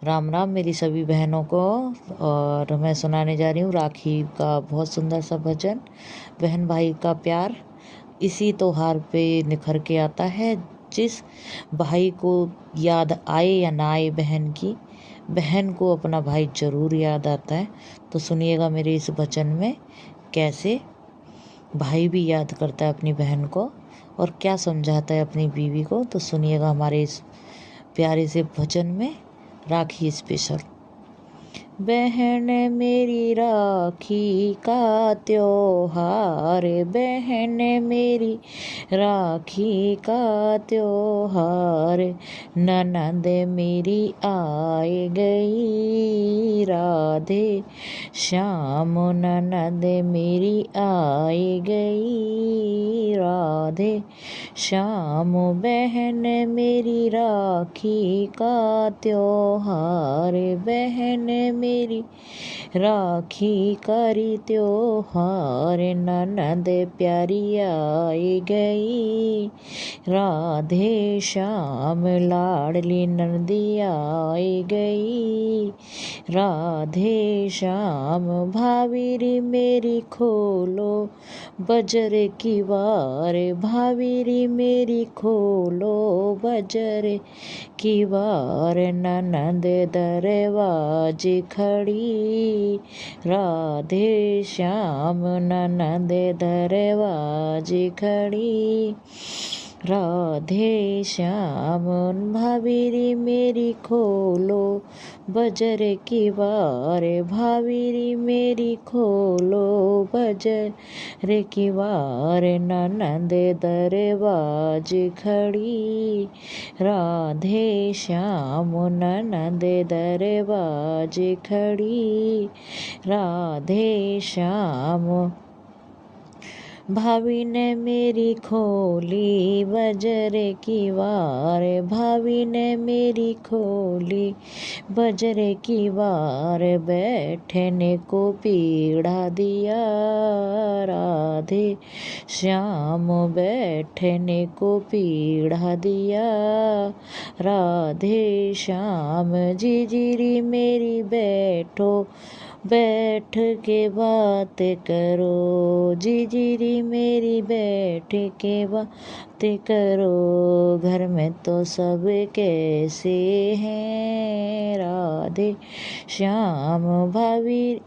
राम राम मेरी सभी बहनों को। और मैं सुनाने जा रही हूँ राखी का बहुत सुंदर सा भजन। बहन भाई का प्यार इसी त्योहार पे निखर के आता है। जिस भाई को याद आए या ना आए बहन को अपना भाई जरूर याद आता है। तो सुनिएगा मेरे इस भजन में कैसे भाई भी याद करता है अपनी बहन को और क्या समझाता है अपनी बीवी को। तो सुनिएगा हमारे इस प्यारे से भजन में राखी स्पेशल। बहन मेरी राखी का त्योहार, बहन मेरी राखी का त्योहार, ननद मेरी आए गई राधे श्याम, ननद मेरी आए गई राधे श्याम, बहन मेरी राखी का त्योहार, बहन मेरी राखी करी त्योहार, ननद प्यारी आई गई राधे श्याम, लाडली नंदी आई गई राधे श्याम, भावीरी मेरी खोलो बजर की वार, भावीरी मेरी खोलो बजर की वार, ननद दरवाज खड़ी राधे श्याम, ननद दरवाज खड़ी राधे श्याम, भावीरी मेरी खोलो बजर की वार, भावीरी मेरी खोलो बजर की वार, ननद दरवाज खड़ी राधे श्याम, ननद दरवाज खड़ी राधे श्याम, भाभी ने मेरी खोली बजर की वार, भाभी ने मेरी खोली बजर की वार, बैठने को पीढ़ा दिया राधे श्याम, बैठने को पीढ़ा दिया राधे श्याम, जीजीरी मेरी बैठो बैठ के बात करो, जीजीरी मेरी बैठ के बात करो, घर में तो सब कैसे हैं राधे श्याम, भाभी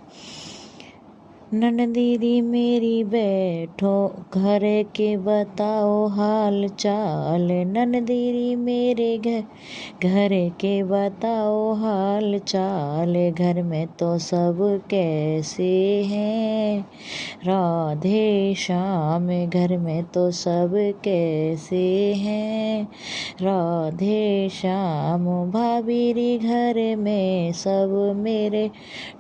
ननदीरी मेरी बैठो घर के बताओ हाल चाल, ननदीरी मेरे घर के बताओ हाल चाल, घर में तो सब कैसे हैं राधे श्याम, घर में तो सब कैसे हैं राधे श्याम, भाभीरी घर में सब मेरे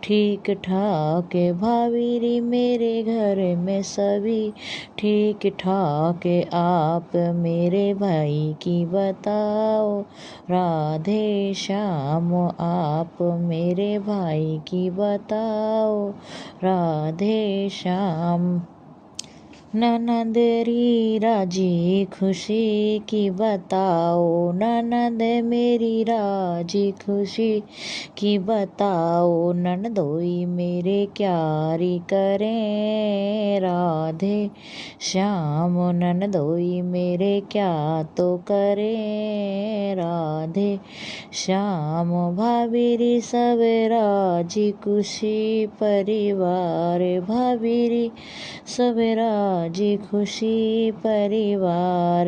ठीक ठाक, भाभीरी मेरे घर में सभी ठीक ठाक, आप मेरे भाई की बताओ राधे श्याम, आप मेरे भाई की बताओ राधे श्याम, ननदरी राजी खुशी की बताओ, ननद मेरी राजी खुशी की बताओ, ननदोई मेरे क्यारी करें राधे श्याम, ननदोई मेरे क्या तो करें राधे श्याम, भाभीरी सब राजी खुशी परिवार, भाभीरी सब राजी खुशी परिवार,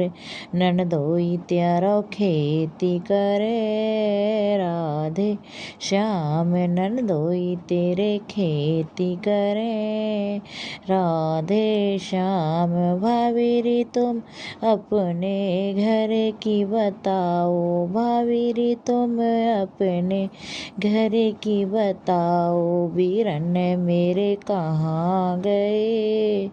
ननदोई त्यारो खेती करे राधे श्याम, ननदोई तेरे खेती करे राधे श्याम, भाभीरी तुम अपने घर की बताओ, भाभीरी तुम अपने घर की बताओ, बीरन मेरे कहाँ गए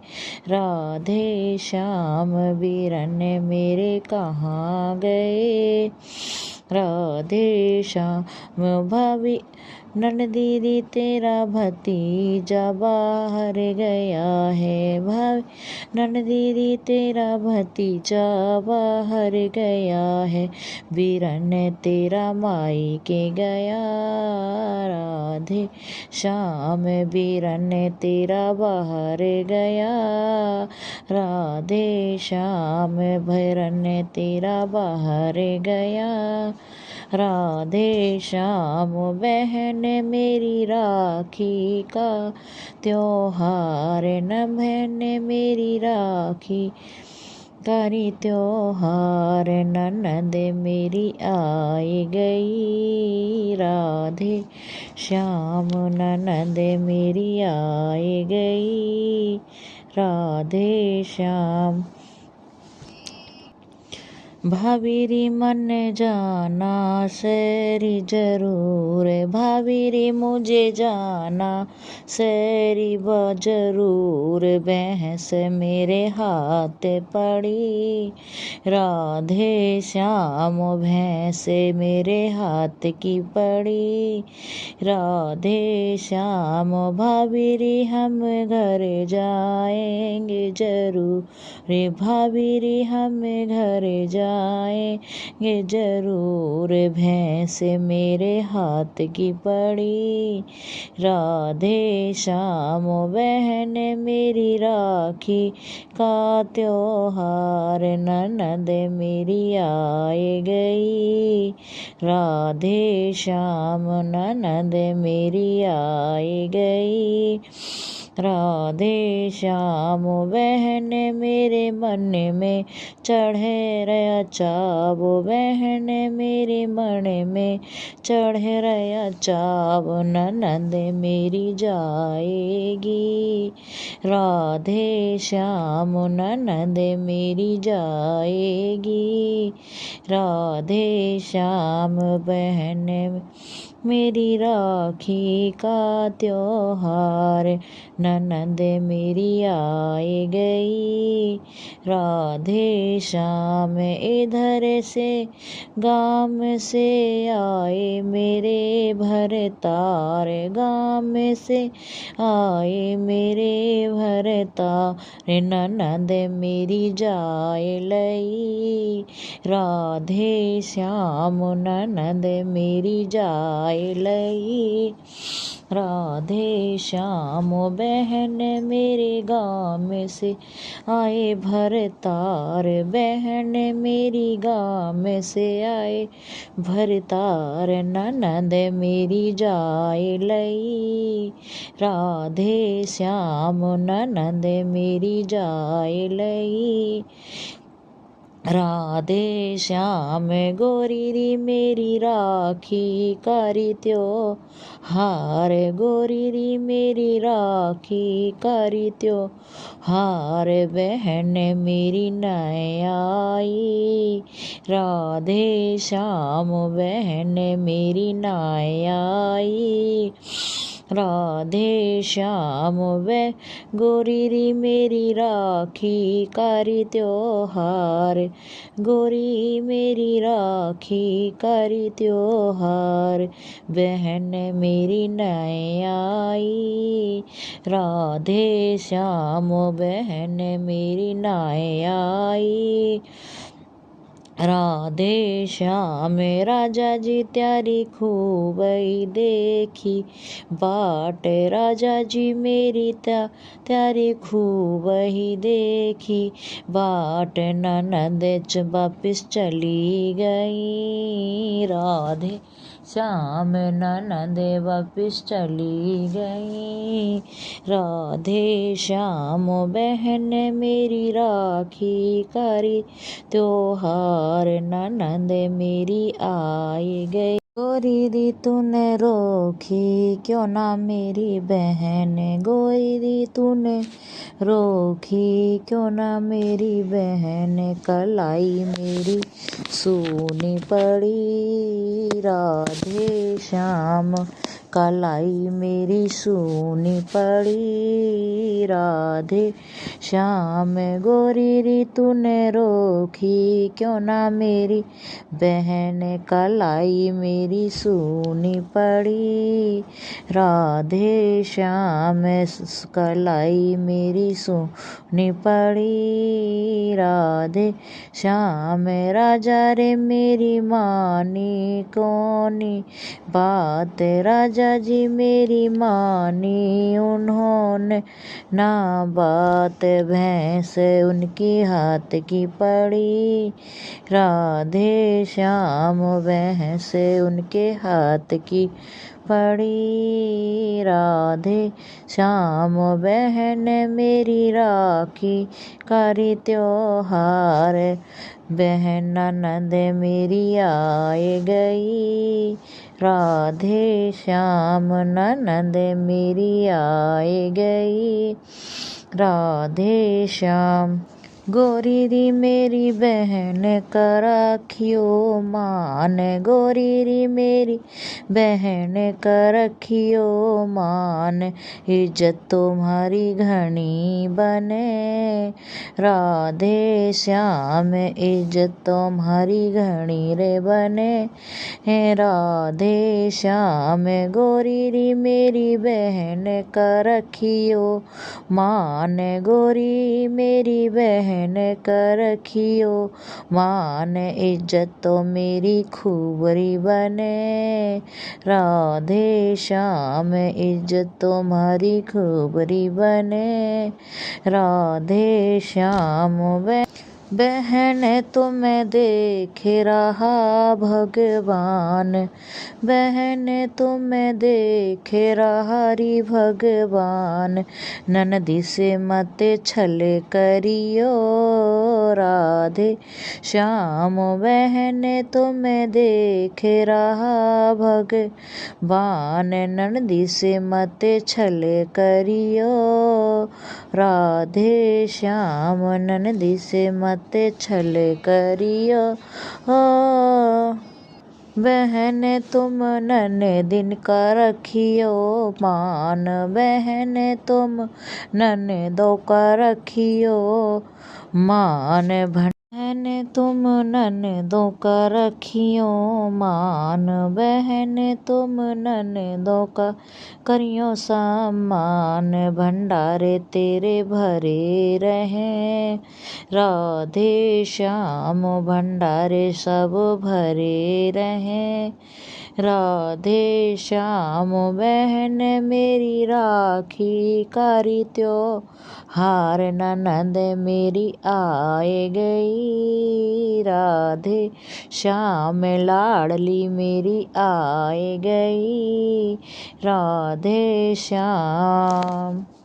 राधे श्याम, बीरन मेरे कहाँ गए राधे श्याम भाभी नन दीदी तेरा भतीजा बाहर गया है, भाभी नन दीदी तेरा भतीजा बाहर गया है, बीरन तेरा माई के गया, राधे श्याम बीरन तेरा बाहर गया, राधे श्याम भैरन तेरा बाहर गया, राधे श्याम बहन मेरी राखी का त्योहार न बहन मेरी राखी कारी त्योहार ननद मेरी आई गई, राधे श्याम ननद मेरी आई गई, राधे श्याम भाभीरी मन जाना सैरी जरूर, भाभीरी मुझे जाना सैरी जरूर, भैंस मेरे हाथ पड़ी, राधे श्याम भैंस मेरे हाथ की पड़ी, राधे श्याम भाभीरी हम घर जाएंगे जरूर, रे भाभीरी हम घर जाएंगे जरूर, भैंस मेरे हाथ की पड़ी, राधे श्याम बहन मेरी राखी का त्योहार ननद मेरी आई गई, राधे श्याम ननद मेरी आई गई, राधे श्याम बहन मेरे मन में चढ़े रया चाव, बहन मेरे मन में चढ़े रया चाव, ननद मेरी जाएगी, राधे श्याम ननद मेरी जाएगी, राधे श्याम बहन मेरी राखी का त्योहार ननद मेरी आई गई, राधे श्याम इधर से गाम से आए मेरे भरतार, गाम से आए मेरे भरतार, ननद मेरी जाए लई, राधे श्याम ननद मेरी जाए लई, राधे श्याम बहन मेरे गाँव से आए भरतार, बहन मेरी गाँव से आए भरतार, ननद मेरी जाए लई, राधे श्याम ननद मेरी जाए लई, राधे श्याम गोरी री मेरी राखी कारी त्योहार, गोरी री मेरी राखी कारी त्योहार, बहन मेरी नय आई, राधे श्याम बहन मेरी नय आई, राधे श्याम वे गोरी री मेरी राखी कारी त्योहार, गोरी मेरी राखी कारी त्योहार, बहन मेरी नय आई, राधे श्याम बहन मेरी नय आई, राधे श्याम राजा जी त्यारी खूब ही देखी बाट, राजा जी मेरी त्यारी खूब ही देखी बाट, ननद वापिस चली गई, राधे श्याम ननद वापिस चली गई, राधे श्याम बहन मेरी राखी कारी त्योहार ननद मेरी आई गई, गोरी दी तूने रोकी क्यों ना मेरी बहन, गोरी दी तूने रोकी क्यों ना मेरी बहन, कलाई मेरी सूनी पड़ी, राधे श्याम कलाई मेरी सूनी पड़ी। राधे श्याम गोरी री तूने रोकी क्यों ना मेरी बहन, कलाई मेरी सूनी पड़ी। राधे श्याम कलाई मेरी सूनी पड़ी। राधे श्याम राजा रे मेरी मानी कोनी बात, राजा जी मेरी मानी उन्होंने ना बात, भैंस उनकी हाथ की पड़ी। राधे श्याम भैंस उनके हाथ की पड़ी। राधे श्याम बहन मेरी राखी करी त्योहार, बहन ननद मेरी आए गई। राधे श्याम ननद मेरी आए गई। राधे श्याम गोरी री मेरी बहन का रखियो मान, गोरी री मेरी बहन का रखियो मान, इज्जत तुम्हारी घनी बने। राधे श्याम इज्जत तुम्हारी घनी रे बने। राधे श्याम गोरी री मेरी बहन का रखियो मान, गोरी मेरी बहन कर रखियो मान, इज्जत तो मेरी खूबरी बने। राधे श्याम इज्जत तुम्हारी खूबरी बने। राधे श्याम बहन तुम्हें देख रहा भगवान, बहन तुम्हें देख रहा री भगवान, ननदी से मत छल करियो। राधे श्याम बहन तुम्हें देख रहा भगवान, ननदी से मत छल करियो। राधे श्याम ननदी से मत छल करियो। बहन तुम ननदिन का रखियो मान, बहन तुम ननदों का रखियो मान, बहन तुम ननदों का रखियो मान, बहन तुम ननदों का करियो सम्मान, भंडारे तेरे भरे रहें। राधे श्याम भंडारे सब भरे रहें। राधे श्याम बहन मेरी राखी करी त्योहार, ननद मेरी आए गई। राधे श्याम लाडली मेरी आए गई। राधे श्याम।